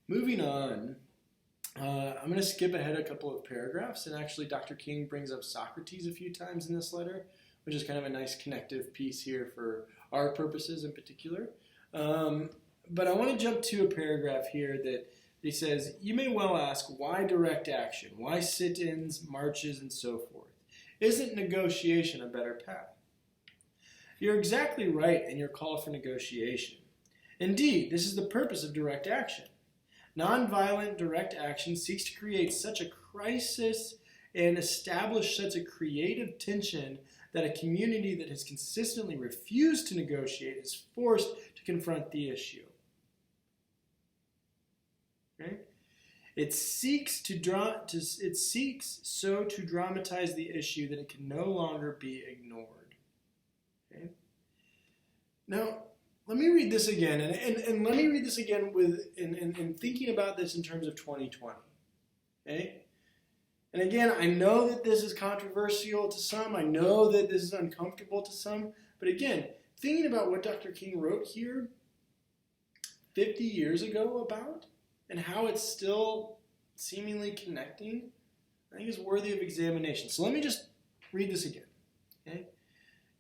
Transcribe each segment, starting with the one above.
Moving on, I'm going to skip ahead a couple of paragraphs, and actually Dr. King brings up Socrates a few times in this letter, which is kind of a nice connective piece here for our purposes in particular. But I want to jump to a paragraph here that he says, "You may well ask, why direct action? Why sit-ins, marches, and so forth? Isn't negotiation a better path?" You're exactly right in your call for negotiation. Indeed, this is the purpose of direct action. Nonviolent direct action seeks to create such a crisis and establish such a creative tension that a community that has consistently refused to negotiate is forced to confront the issue. Okay? It seeks so to dramatize the issue that it can no longer be ignored. Okay? Now, let me read this again, and let me read this again in thinking about this in terms of 2020. Okay? And again, I know that this is controversial to some. I know that this is uncomfortable to some. But again, thinking about what Dr. King wrote here 50 years ago about, and how it's still seemingly connecting, I think is worthy of examination. So let me just read this again. Okay?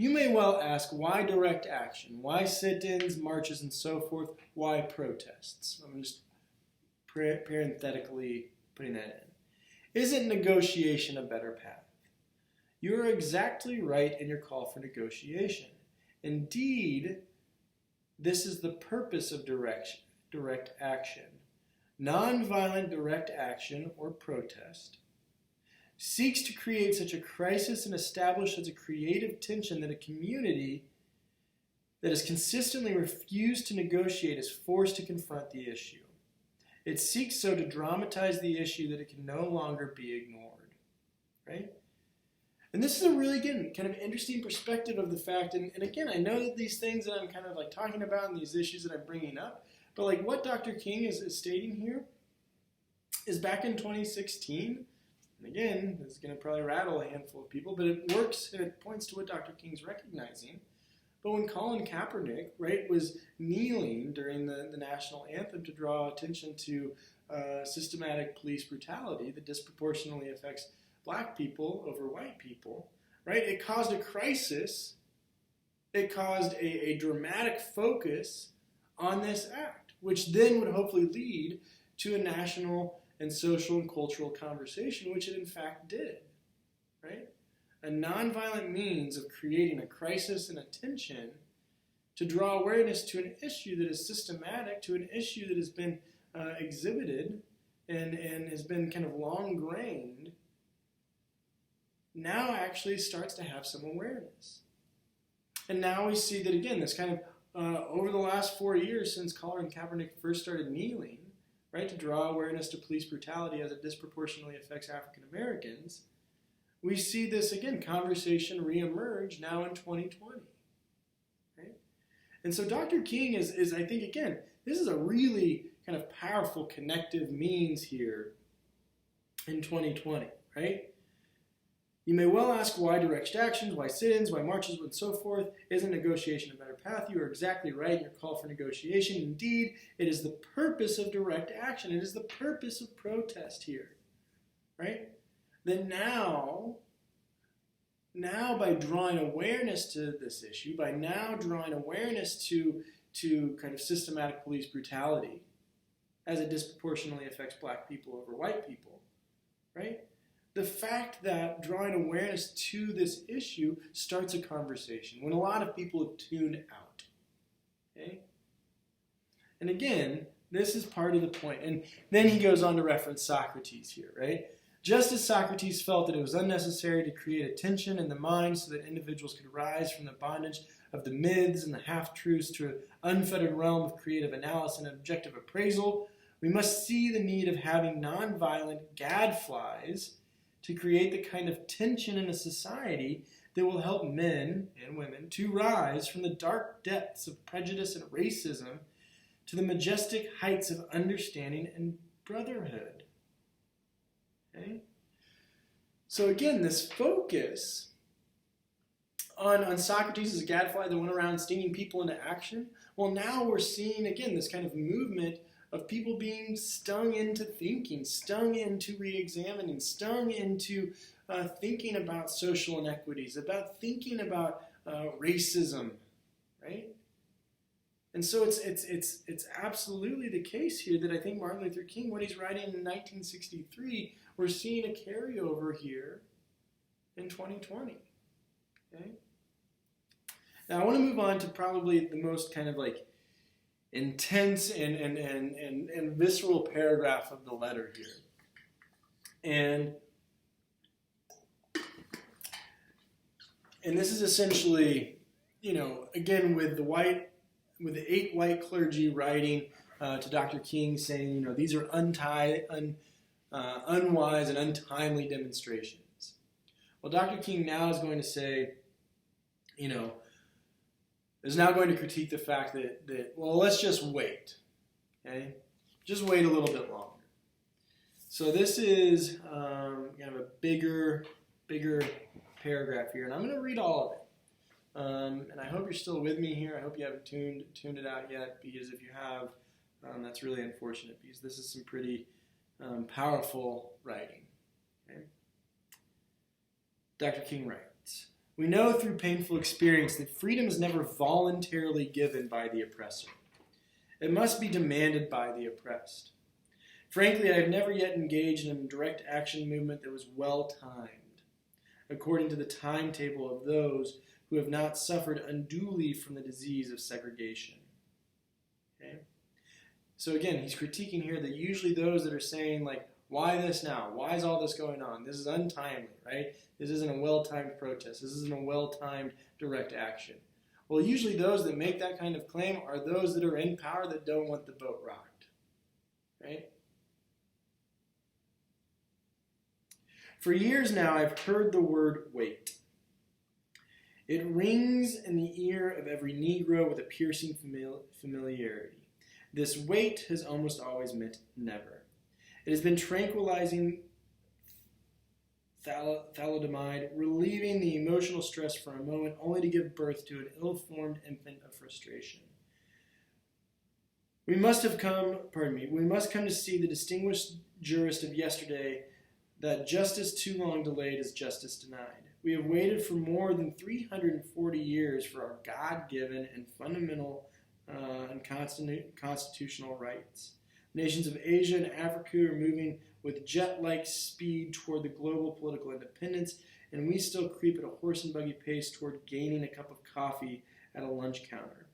You may well ask, why direct action? Why sit-ins, marches, and so forth? Why protests? I'm just parenthetically putting that in. Isn't negotiation a better path? You are exactly right in your call for negotiation. Indeed, this is the purpose of direct action. Nonviolent direct action, or protest, seeks to create such a crisis and establish such a creative tension that a community that has consistently refused to negotiate is forced to confront the issue. It seeks so to dramatize the issue that it can no longer be ignored. Right? And this is a really, again, kind of interesting perspective of the fact, and again, I know that these things that I'm kind of like talking about and these issues that I'm bringing up, but like what Dr. King is stating here is back in 2016. And again, this is going to probably rattle a handful of people, but it works and it points to what Dr. King's recognizing. But when Colin Kaepernick, right, was kneeling during the national anthem to draw attention to systematic police brutality that disproportionately affects black people over white people, right, it caused a crisis. It caused a dramatic focus on this act, which then would hopefully lead to a national and social and cultural conversation, which it in fact did, right? A nonviolent means of creating a crisis and a tension to draw awareness to an issue that is systematic, to an issue that has been exhibited and has been kind of long-grained, now actually starts to have some awareness. And now we see that, again, this kind of, over the last 4 years since Colin Kaepernick first started kneeling, right, to draw awareness to police brutality as it disproportionately affects African Americans, we see this, again, conversation reemerge now in 2020. Right? And so Dr. King is, I think, again, this is a really kind of powerful connective means here in 2020, right? You may well ask why direct actions, why sit-ins, why marches, and so forth. Isn't negotiation a better path? You are exactly right in your call for negotiation. Indeed, it is the purpose of direct action. It is the purpose of protest here, right? That now by drawing awareness to this issue, by now drawing awareness to kind of systematic police brutality as it disproportionately affects black people over white people, right? The fact that drawing awareness to this issue starts a conversation when a lot of people have tuned out. Okay? And again, this is part of the point. And then he goes on to reference Socrates here, right? Just as Socrates felt that it was unnecessary to create a tension in the mind so that individuals could rise from the bondage of the myths and the half-truths to an unfettered realm of creative analysis and objective appraisal, we must see the need of having nonviolent gadflies to create the kind of tension in a society that will help men and women to rise from the dark depths of prejudice and racism to the majestic heights of understanding and brotherhood. Okay? So again, this focus on Socrates' gadfly that went around stinging people into action, well, now we're seeing, again, this kind of movement of people being stung into thinking, stung into re-examining, stung into thinking about social inequities, about thinking about racism, right? And so it's absolutely the case here that I think Martin Luther King, what he's writing in 1963, we're seeing a carryover here in 2020. Okay? Now I want to move on to probably the most kind of like intense and visceral paragraph of the letter here. And this is essentially, again with the 8 white clergy writing to Dr. King saying, these are unwise and untimely demonstrations. Well, Dr. King now is going to say, is now going to critique the fact that well, let's just wait, okay? Just wait a little bit longer. So this is kind of a bigger paragraph here, and I'm going to read all of it. And I hope you're still with me here. I hope you haven't tuned it out yet, because if you have, that's really unfortunate, because this is some pretty powerful writing. Okay? Dr. King writes, "We know through painful experience that freedom is never voluntarily given by the oppressor. It must be demanded by the oppressed. Frankly, I have never yet engaged in a direct action movement that was well-timed, according to the timetable of those who have not suffered unduly from the disease of segregation." Okay? So again, he's critiquing here that usually those that are saying, like, why this now? Why is all this going on? This is untimely, right? This isn't a well-timed protest. This isn't a well-timed direct action. Well, usually those that make that kind of claim are those that are in power that don't want the boat rocked, right? For years now, I've heard the word wait. It rings in the ear of every Negro with a piercing familiarity. This wait has almost always meant never. It has been tranquilizing thalidomide, relieving the emotional stress for a moment, only to give birth to an ill-formed infant of frustration. We must come to see the distinguished jurist of yesterday that justice too long delayed is justice denied. We have waited for more than 340 years for our God-given and fundamental and constitutional rights. Nations of Asia and Africa are moving with jet-like speed toward the global political independence, and we still creep at a horse and buggy pace toward gaining a cup of coffee at a lunch counter.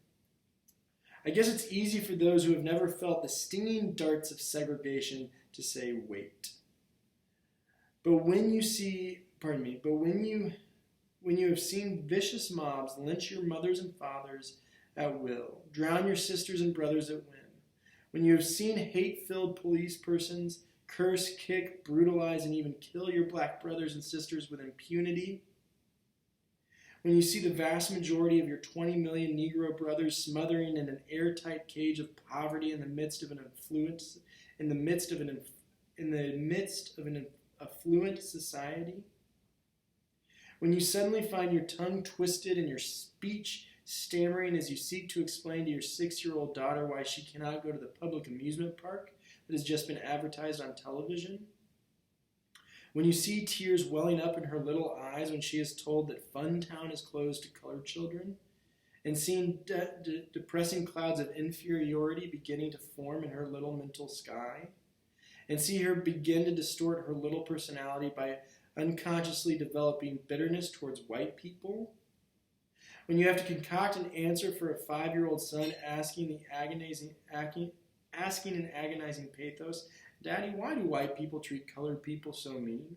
I guess it's easy for those who have never felt the stinging darts of segregation to say wait. But when you have seen vicious mobs lynch your mothers and fathers at will, drown your sisters and brothers at whim, when you have seen hate-filled police persons curse, kick, brutalize, and even kill your black brothers and sisters with impunity, when you see the vast majority of your 20 million Negro brothers smothering in an airtight cage of poverty in the midst of an affluent society, when you suddenly find your tongue twisted and your speech stammering as you seek to explain to your 6-year-old daughter why she cannot go to the public amusement park that has just been advertised on television, when you see tears welling up in her little eyes when she is told that Funtown is closed to colored children, and seeing depressing clouds of inferiority beginning to form in her little mental sky, and see her begin to distort her little personality by unconsciously developing bitterness towards white people, when you have to concoct an answer for a 5-year-old son asking in agonizing pathos, "Daddy, why do white people treat colored people so mean?"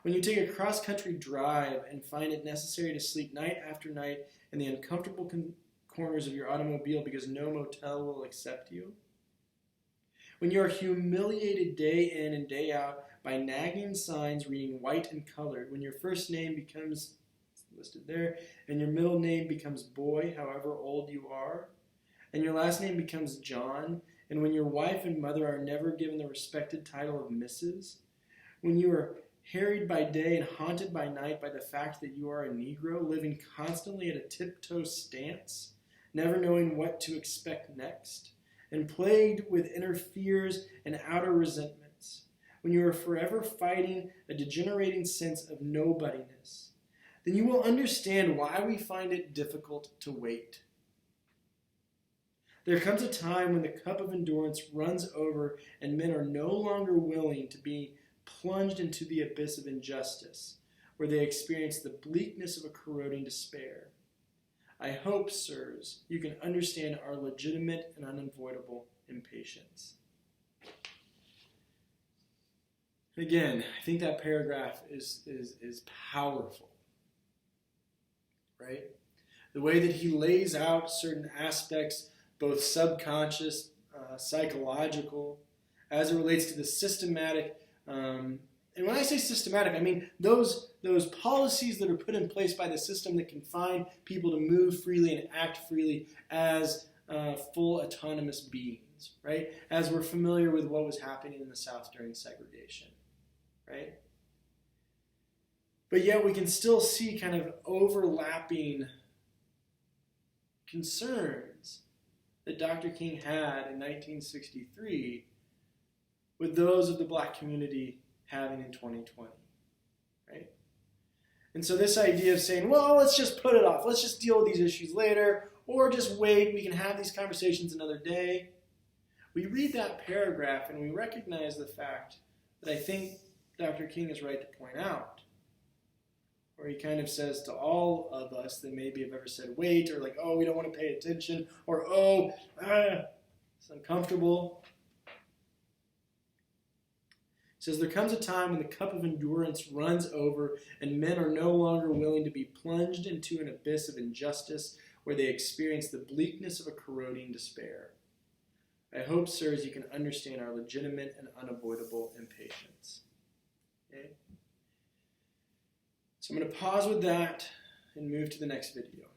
When you take a cross-country drive and find it necessary to sleep night after night in the uncomfortable corners of your automobile because no motel will accept you? When you are humiliated day in and day out by nagging signs reading white and colored, when your first name becomes listed there, and your middle name becomes Boy, however old you are, and your last name becomes John, and when your wife and mother are never given the respected title of Mrs., when you are harried by day and haunted by night by the fact that you are a Negro, living constantly at a tiptoe stance, never knowing what to expect next, and plagued with inner fears and outer resentments, when you are forever fighting a degenerating sense of nobodiness, then you will understand why we find it difficult to wait. There comes a time when the cup of endurance runs over and men are no longer willing to be plunged into the abyss of injustice, where they experience the bleakness of a corroding despair. I hope, sirs, you can understand our legitimate and unavoidable impatience. Again, I think that paragraph is powerful, right? The way that he lays out certain aspects, both subconscious, psychological, as it relates to the systematic. And when I say systematic, I mean those policies that are put in place by the system that confine people to move freely and act freely as full autonomous beings, right? As we're familiar with what was happening in the South during segregation, right? But yet we can still see kind of overlapping concerns that Dr. King had in 1963 with those of the black community having in 2020, right? And so this idea of saying, well, let's just put it off, let's just deal with these issues later, or just wait, we can have these conversations another day. We read that paragraph and we recognize the fact that I think Dr. King is right to point out, where he kind of says to all of us that maybe have ever said wait, or like, oh, we don't want to pay attention, or oh, it's uncomfortable. He says, there comes a time when the cup of endurance runs over and men are no longer willing to be plunged into an abyss of injustice where they experience the bleakness of a corroding despair. I hope, sirs, you can understand our legitimate and unavoidable impatience. Okay? So I'm going to pause with that and move to the next video.